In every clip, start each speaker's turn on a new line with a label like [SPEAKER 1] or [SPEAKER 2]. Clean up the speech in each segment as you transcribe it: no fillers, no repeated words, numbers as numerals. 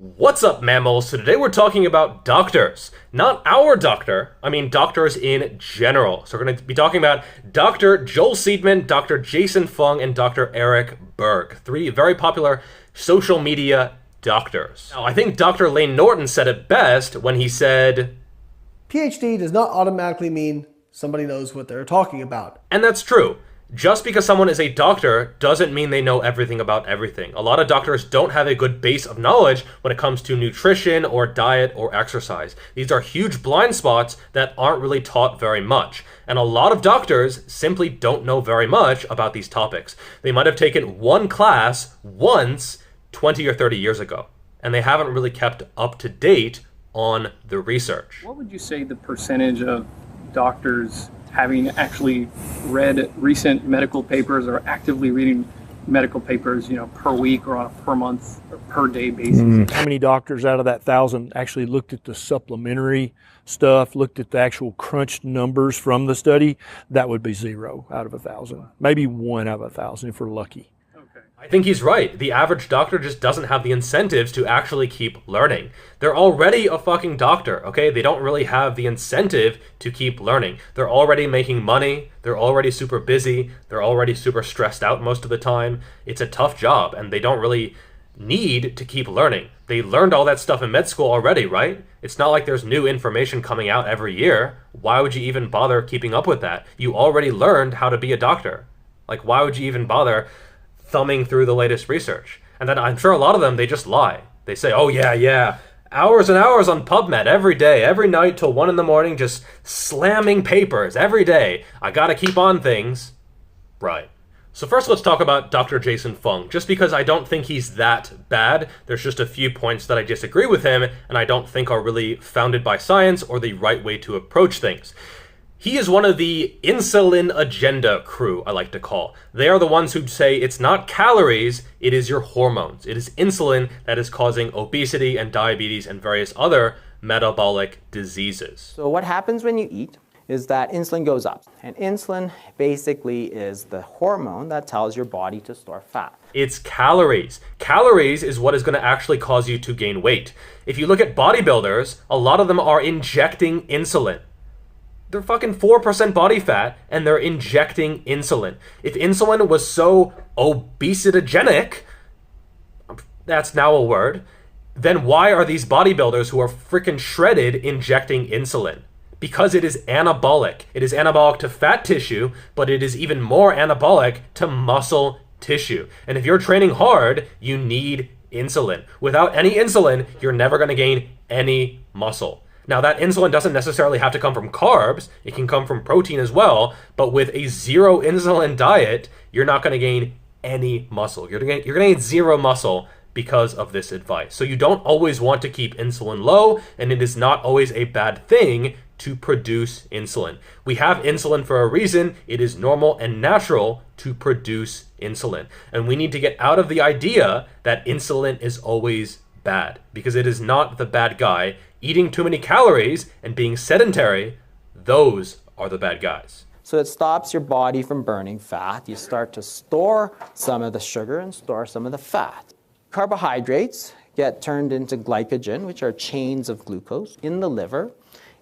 [SPEAKER 1] What's up, mammals? So today we're talking about doctors. Not our doctor, I mean doctors in general. So we're going to be talking about Dr. Joel Seedman, Dr. Jason Fung, and Dr. Erik Berg. Three very popular social media doctors. Now, I think Dr. Lane Norton said it best when he said,
[SPEAKER 2] PhD does not automatically mean somebody knows what they're talking about.
[SPEAKER 1] And that's true. Just because someone is a doctor doesn't mean they know everything about everything. A lot of doctors don't have a good base of knowledge when it comes to nutrition or diet or exercise. These are huge blind spots that aren't really taught very much. And a lot of doctors simply don't know very much about these topics. They might have taken one class once 20 or 30 years ago, and they haven't really kept up to date on the research.
[SPEAKER 3] What would you say the percentage of doctors having actually read recent medical papers or actively reading medical papers, per week or on a per month or per day basis?
[SPEAKER 4] How many doctors out of that 1,000 actually looked at the supplementary stuff, looked at the actual crunched numbers from the study? That would be 0 out of 1,000, maybe 1 out of 1,000 if we're lucky.
[SPEAKER 1] I think he's right. The average doctor just doesn't have the incentives to actually keep learning. They're already a fucking doctor, okay? They don't really have the incentive to keep learning. They're already making money. They're already super busy. They're already super stressed out most of the time. It's a tough job, and they don't really need to keep learning. They learned all that stuff in med school already, right? It's not like there's new information coming out every year. Why would you even bother keeping up with that? You already learned how to be a doctor. Like, why would you even bother thumbing through the latest research? And then I'm sure a lot of them, they just lie. They say, oh yeah, hours and hours on PubMed every day, every night till 1 a.m, just slamming papers every day. I gotta keep on things. Right. So first let's talk about Dr. Jason Fung. Just because I don't think he's that bad, there's just a few points that I disagree with him and I don't think are really founded by science or the right way to approach things. He is one of the insulin agenda crew, I like to call. They are the ones who say it's not calories, it is your hormones. It is insulin that is causing obesity and diabetes and various other metabolic diseases.
[SPEAKER 5] So what happens when you eat is that insulin goes up. And insulin basically is the hormone that tells your body to store fat.
[SPEAKER 1] It's calories. Calories is what is going to actually cause you to gain weight. If you look at bodybuilders, a lot of them are injecting insulin. They're fucking 4% body fat and they're injecting insulin. If insulin was so obesitogenic, that's now a word, then why are these bodybuilders who are freaking shredded injecting insulin? Because it is anabolic. It is anabolic to fat tissue, but it is even more anabolic to muscle tissue. And if you're training hard, you need insulin. Without any insulin, you're never going to gain any muscle. Now, that insulin doesn't necessarily have to come from carbs. It can come from protein as well. But with a zero insulin diet, you're not going to gain any muscle. You're going to gain zero muscle because of this advice. So you don't always want to keep insulin low, and it is not always a bad thing to produce insulin. We have insulin for a reason. It is normal and natural to produce insulin. And we need to get out of the idea that insulin is always bad, because it is not the bad guy. Eating too many calories and being sedentary, those are the bad guys.
[SPEAKER 5] So it stops your body from burning fat. You start to store some of the sugar and store some of the fat. Carbohydrates get turned into glycogen, which are chains of glucose in the liver.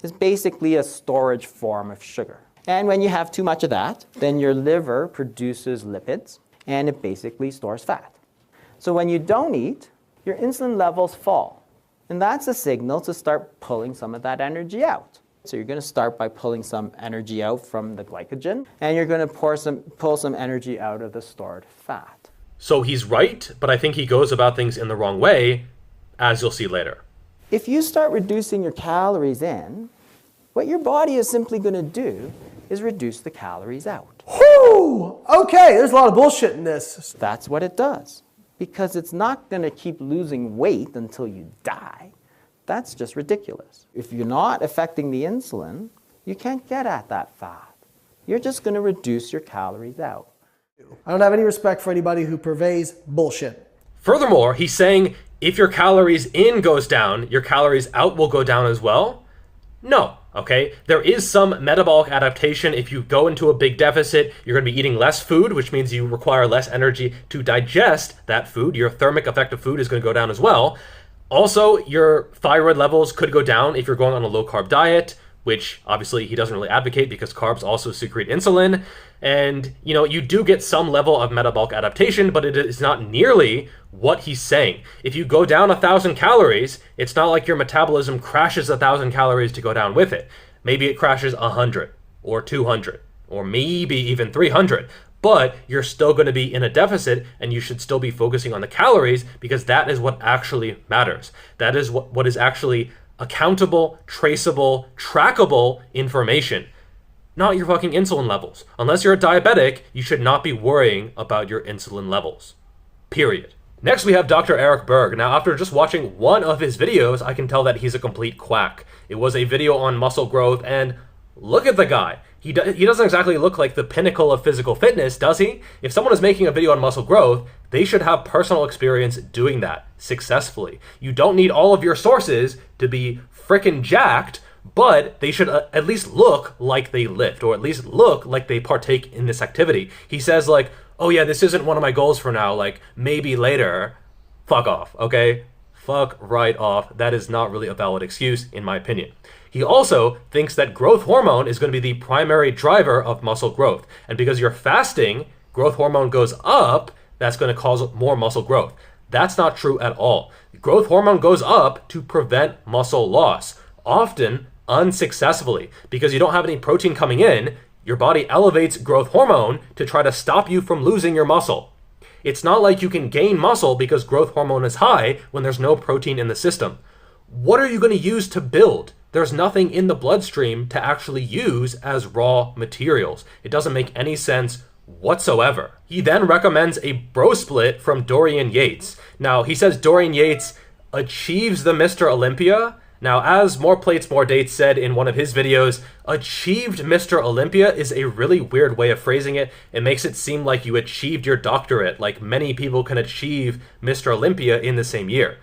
[SPEAKER 5] It's basically a storage form of sugar. And when you have too much of that, then your liver produces lipids and it basically stores fat. So when you don't eat, your insulin levels fall. And that's a signal to start pulling some of that energy out. So you're going to start by pulling some energy out from the glycogen, and you're going to pull some energy out of the stored fat.
[SPEAKER 1] So he's right, but I think he goes about things in the wrong way, as you'll see later.
[SPEAKER 5] If you start reducing your calories in, what your body is simply going to do is reduce the calories out.
[SPEAKER 2] Whew! Okay, there's a lot of bullshit in this.
[SPEAKER 5] That's what it does. Because it's not going to keep losing weight until you die. That's just ridiculous. If you're not affecting the insulin, you can't get at that fat. You're just going to reduce your calories out.
[SPEAKER 2] I don't have any respect for anybody who purveys bullshit.
[SPEAKER 1] Furthermore, he's saying if your calories in goes down, your calories out will go down as well. No. Okay, there is some metabolic adaptation. If you go into a big deficit, you're going to be eating less food, which means you require less energy to digest that food. Your thermic effect of food is going to go down as well. Also, your thyroid levels could go down if you're going on a low-carb diet, which obviously he doesn't really advocate because carbs also secrete insulin. And, you do get some level of metabolic adaptation, but it is not nearly what he's saying. If you go down 1,000 calories, it's not like your metabolism crashes 1,000 calories to go down with it. Maybe it crashes 100 or 200 or maybe even 300. But you're still going to be in a deficit, and you should still be focusing on the calories because that is what actually matters. That is what is actually accountable, traceable, trackable information, not your fucking insulin levels. Unless you're a diabetic, you should not be worrying about your insulin levels. Period. Next, we have Dr. Erik Berg. Now, after just watching one of his videos, I can tell that he's a complete quack. It was a video on muscle growth, and look at the guy. He doesn't exactly look like the pinnacle of physical fitness, does he? If someone is making a video on muscle growth, they should have personal experience doing that successfully. You don't need all of your sources to be frickin' jacked, but they should at least look like they lift, or at least look like they partake in this activity. He says like, oh yeah, this isn't one of my goals for now, like maybe later. Fuck off, okay? Fuck right off. That is not really a valid excuse, in my opinion. He also thinks that growth hormone is going to be the primary driver of muscle growth. And because you're fasting, growth hormone goes up, that's going to cause more muscle growth. That's not true at all. Growth hormone goes up to prevent muscle loss, often unsuccessfully. Because you don't have any protein coming in, your body elevates growth hormone to try to stop you from losing your muscle. It's not like you can gain muscle because growth hormone is high when there's no protein in the system. What are you going to use to build? There's nothing in the bloodstream to actually use as raw materials. It doesn't make any sense whatsoever. He then recommends a bro split from Dorian Yates. Now, he says Dorian Yates achieves the Mr. Olympia. Now, as More Plates, More Dates said in one of his videos, achieved Mr. Olympia is a really weird way of phrasing it. It makes it seem like you achieved your doctorate, like many people can achieve Mr. Olympia in the same year.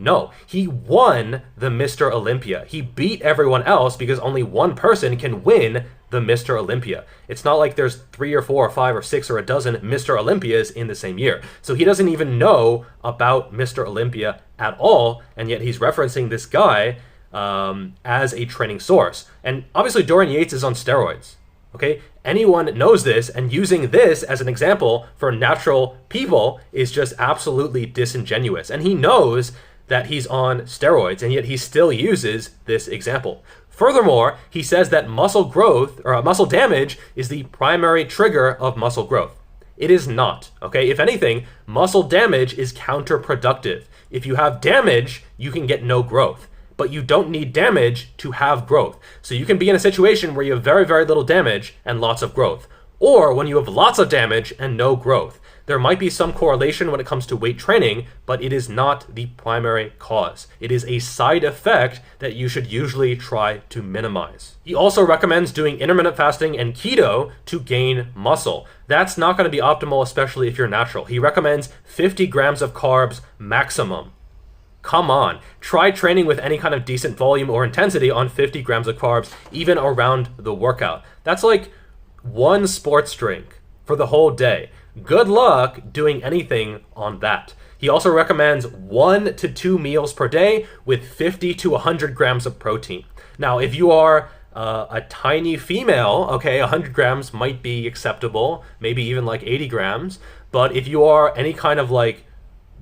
[SPEAKER 1] No, he won the Mr. Olympia. He beat everyone else because only one person can win the Mr. Olympia. It's not like there's 3 or 4 or 5 or 6 or a dozen Mr. Olympias in the same year. So he doesn't even know about Mr. Olympia at all, and yet he's referencing this guy as a training source. And obviously Dorian Yates is on steroids. Okay, anyone knows this, and using this as an example for natural people is just absolutely disingenuous. And he knows that he's on steroids, and yet he still uses this example. Furthermore, he says that muscle growth or muscle damage is the primary trigger of muscle growth. It is not, okay? If anything, muscle damage is counterproductive. If you have damage, you can get no growth, but you don't need damage to have growth. So you can be in a situation where you have very, very little damage and lots of growth, or when you have lots of damage and no growth. There might be some correlation when it comes to weight training, but it is not the primary cause. It is a side effect that you should usually try to minimize. He also recommends doing intermittent fasting and keto to gain muscle. That's not going to be optimal, especially if you're natural. He recommends 50 grams of carbs maximum. Come on, try training with any kind of decent volume or intensity on 50 grams of carbs, even around the workout. That's like 1 sports drink for the whole day. Good luck doing anything on that. He also recommends 1 to 2 meals per day with 50 to 100 grams of protein. Now, if you are a tiny female, okay, 100 grams might be acceptable, maybe even like 80 grams. But if you are any kind of like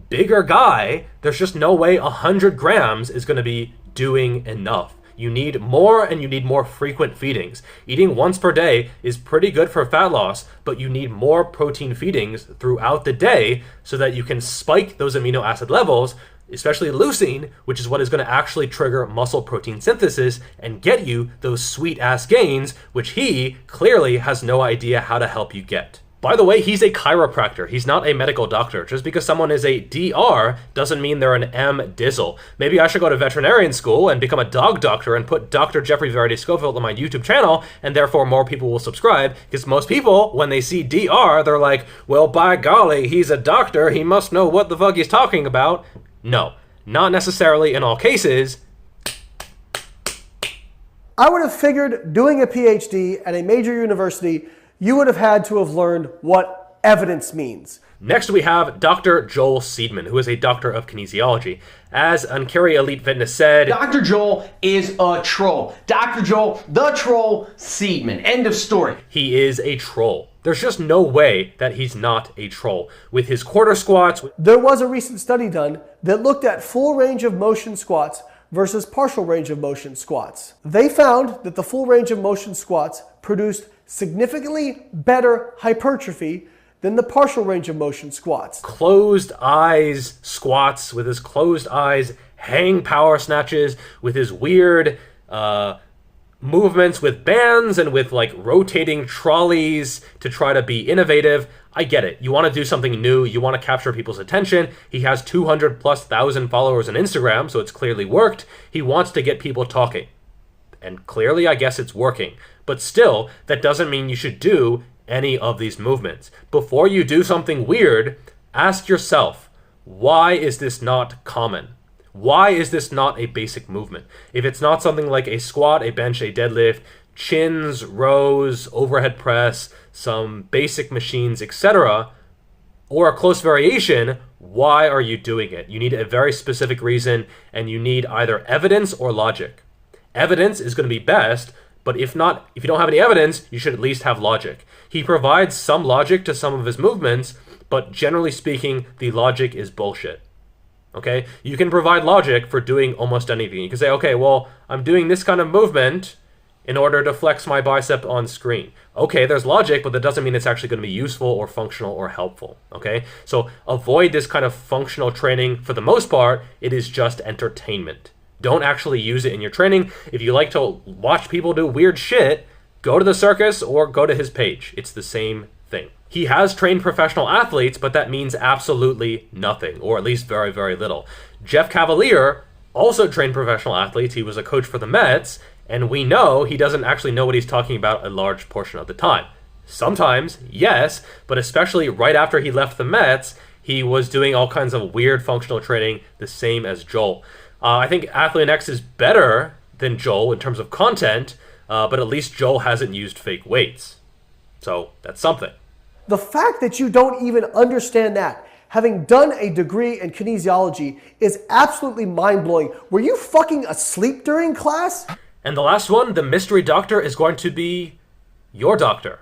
[SPEAKER 1] bigger guy, there's just no way 100 grams is going to be doing enough. You need more, and you need more frequent feedings. Eating once per day is pretty good for fat loss, but you need more protein feedings throughout the day so that you can spike those amino acid levels, especially leucine, which is what is going to actually trigger muscle protein synthesis and get you those sweet ass gains, which he clearly has no idea how to help you get. By the way, he's a chiropractor. He's not a medical doctor. Just because someone is a DR doesn't mean they're an M-Dizzle. Maybe I should go to veterinarian school and become a dog doctor and put Dr. Jeffrey Verity Schofield on my YouTube channel, and therefore more people will subscribe. Because most people, when they see DR, they're like, well, by golly, he's a doctor. He must know what the fuck he's talking about. No, not necessarily in all cases.
[SPEAKER 2] I would have figured doing a PhD at a major university, you would have had to have learned what what evidence means.
[SPEAKER 1] Next, we have Dr. Joel Seedman, who is a doctor of kinesiology. As Ankari Elite Fitness said,
[SPEAKER 6] Dr. Joel is a troll. Dr. Joel, the troll, Seedman. End of story.
[SPEAKER 1] he is a troll. There's just no way that he's not a troll. With his quarter squats,
[SPEAKER 2] There was a recent study done that looked at full range of motion squats versus partial range of motion squats. They found that the full range of motion squats produced significantly better hypertrophy than the partial range of motion squats.
[SPEAKER 1] closed eyes squats, with his closed eyes, hang power snatches, with his weird movements with bands and with like rotating trolleys to try to be innovative. I get it. You want to do something new. You want to capture people's attention. He has 200,000+ followers on Instagram, so it's clearly worked. He wants to get people talking. And clearly, I guess it's working. But still, that doesn't mean you should do any of these movements. Before you do something weird, ask yourself, why is this not common? Why is this not a basic movement? If it's not something like a squat, a bench, a deadlift, chins, rows, overhead press, some basic machines, etc., or a close variation, why are you doing it? You need a very specific reason, and you need either evidence or logic. Evidence is going to be best, but if you don't have any evidence, you should at least have logic. He provides some logic to some of his movements, but generally speaking, the logic is bullshit. Okay? You can provide logic for doing almost anything. You can say, okay, well, I'm doing this kind of movement in order to flex my bicep on screen. Okay, there's logic, but that doesn't mean it's actually going to be useful or functional or helpful. Okay? So avoid this kind of functional training. For the most part, it is just entertainment. Don't actually use it in your training. If you like to watch people do weird shit, go to the circus or go to his page. It's the same thing. He has trained professional athletes, but that means absolutely nothing, or at least very, very little. Jeff Cavalier also trained professional athletes. He was a coach for the Mets, and we know he doesn't actually know what he's talking about a large portion of the time. Sometimes, yes, but especially right after he left the Mets, he was doing all kinds of weird functional training, the same as Joel. I think Athlete X is better than Joel in terms of content, but at least Joel hasn't used fake weights. So that's something.
[SPEAKER 2] The fact that you don't even understand that, having done a degree in kinesiology, is absolutely mind-blowing. Were you fucking asleep during class?
[SPEAKER 1] And the last one, the mystery doctor, is going to be your doctor.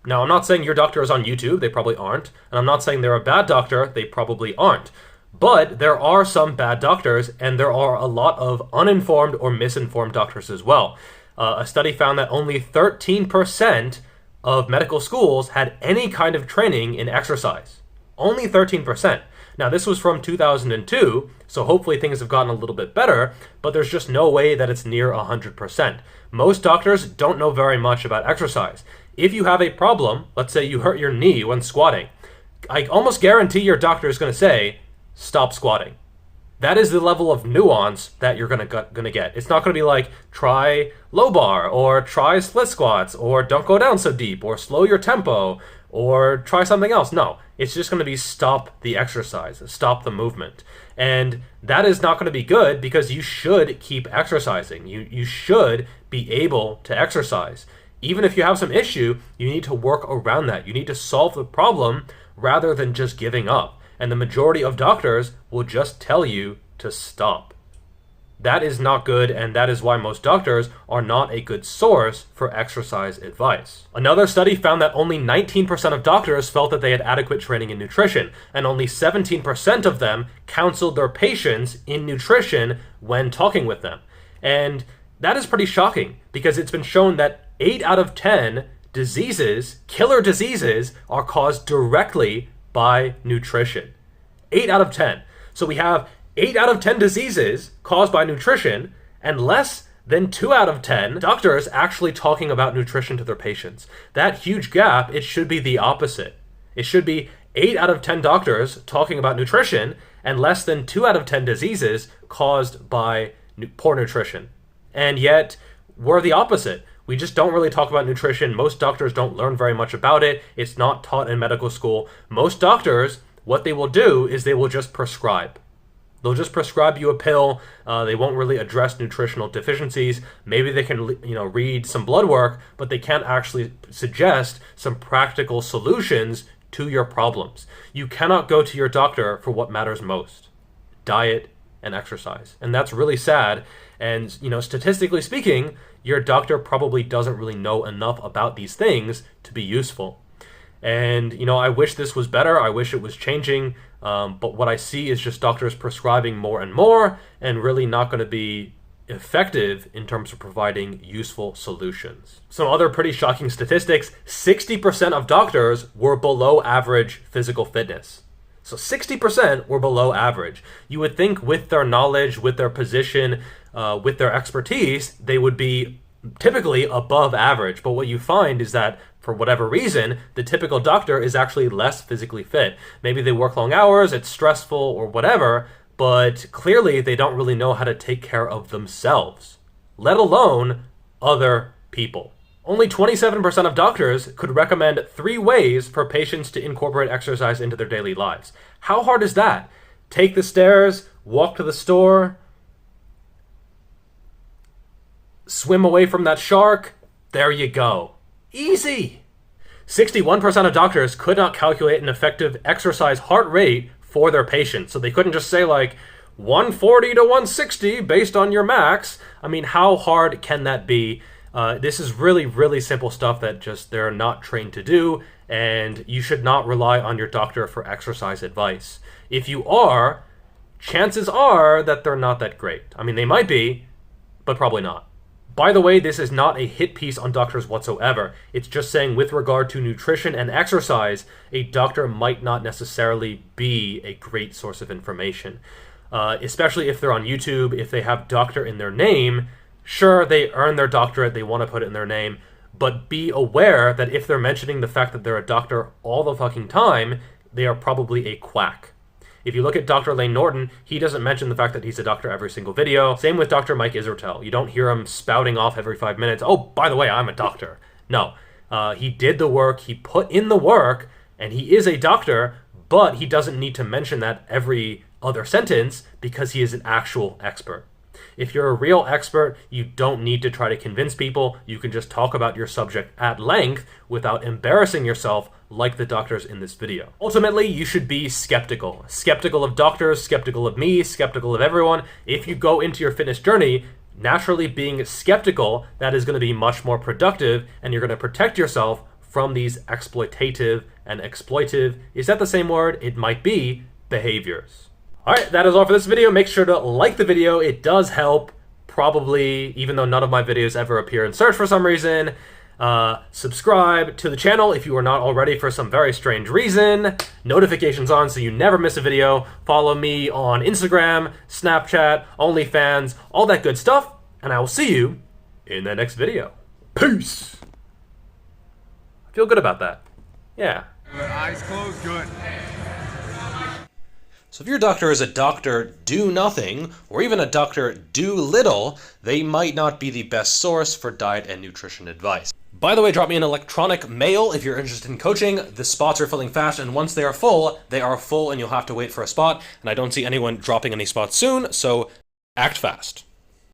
[SPEAKER 1] Now, I'm not saying your doctor is on YouTube. They probably aren't. And I'm not saying they're a bad doctor. They probably aren't. But there are some bad doctors, and there are a lot of uninformed or misinformed doctors as well. A study found that only 13% of medical schools had any kind of training in exercise. Only 13%. Now, this was from 2002, so hopefully things have gotten a little bit better, but there's just no way that it's near 100%. Most doctors don't know very much about exercise. If you have a problem, let's say you hurt your knee when squatting, I almost guarantee your doctor is going to say, stop squatting. That is the level of nuance that you're gonna get. It's not gonna be like, try low bar, or try split squats, or don't go down so deep, or slow your tempo, or try something else. No, it's just gonna be stop the exercise, stop the movement. And that is not gonna be good, because you should keep exercising. You should be able to exercise. Even if you have some issue, you need to work around that. You need to solve the problem rather than just giving up. And the majority of doctors will just tell you to stop. That is not good, and that is why most doctors are not a good source for exercise advice. Another study found that only 19% of doctors felt that they had adequate training in nutrition, and only 17% of them counseled their patients in nutrition when talking with them. And that is pretty shocking, because it's been shown that 8 out of 10 diseases, killer diseases, are caused directly by nutrition. 8 out of 10. So we have 8 out of 10 diseases caused by nutrition, and less than 2 out of 10 doctors actually talking about nutrition to their patients. That huge gap, it should be the opposite. It should be 8 out of 10 doctors talking about nutrition, and less than 2 out of 10 diseases caused by poor nutrition. And yet, we're the opposite. We just don't really talk about nutrition. Most doctors don't learn very much about it. It's not taught in medical school. Most doctors, what they will do is they will just prescribe. They'll just prescribe you a pill. They won't really address nutritional deficiencies. Maybe they can, read some blood work, but they can't actually suggest some practical solutions to your problems. You cannot go to your doctor for what matters most: diet and exercise. And that's really sad. And, you know, statistically speaking, your doctor probably doesn't really know enough about these things to be useful. And, you know, I wish this was better. I wish it was changing. But what I see is just doctors prescribing more and more and really not going to be effective in terms of providing useful solutions. Some other pretty shocking statistics: 60% of doctors were below average physical fitness. So 60% were below average. You would think with their knowledge, with their position, with their expertise, they would be typically above average. But what you find is that for whatever reason, the typical doctor is actually less physically fit. Maybe they work long hours, it's stressful or whatever, but clearly they don't really know how to take care of themselves, let alone other people. Only 27% of doctors could recommend 3 ways for patients to incorporate exercise into their daily lives. How hard is that? Take the stairs, walk to the store, swim away from that shark. There you go. Easy. 61% of doctors could not calculate an effective exercise heart rate for their patients. So they couldn't just say like 140 to 160 based on your max. I mean, how hard can that be? This is really, really simple stuff that just they're not trained to do, and you should not rely on your doctor for exercise advice. If you are, chances are that they're not that great. I mean, they might be, but probably not. By the way, this is not a hit piece on doctors whatsoever. It's just saying with regard to nutrition and exercise, a doctor might not necessarily be a great source of information. Especially if they're on YouTube, if they have doctor in their name. Sure, they earn their doctorate, they want to put it in their name, but be aware that if they're mentioning the fact that they're a doctor all the fucking time, they are probably a quack. If you look at Dr. Lane Norton, he doesn't mention the fact that he's a doctor every single video. Same with Dr. Mike Israetel. You don't hear him spouting off every 5 minutes, oh, by the way, I'm a doctor. No, he did the work, he put in the work, and he is a doctor, but he doesn't need to mention that every other sentence because he is an actual expert. If you're a real expert, you don't need to try to convince people. You can just talk about your subject at length without embarrassing yourself like the doctors in this video. Ultimately, you should be skeptical. Skeptical of doctors, skeptical of me, skeptical of everyone. If you go into your fitness journey, naturally being skeptical, that is going to be much more productive, and you're going to protect yourself from these exploitative and exploitive, is that the same word? It might be, behaviors. Alright, that is all for this video. Make sure to like the video. It does help, probably, even though none of my videos ever appear in search for some reason. Subscribe to the channel if you are not already for some very strange reason. Notifications on so you never miss a video. Follow me on Instagram, Snapchat, OnlyFans, all that good stuff. And I will see you in the next video. Peace! I feel good about that. Yeah.
[SPEAKER 7] Eyes closed, good.
[SPEAKER 1] So if your doctor is a doctor do nothing, or even a doctor do little, they might not be the best source for diet and nutrition advice. By the way, drop me an electronic mail if you're interested in coaching. The spots are filling fast, and once they are full and you'll have to wait for a spot, and I don't see anyone dropping any spots soon, so act fast.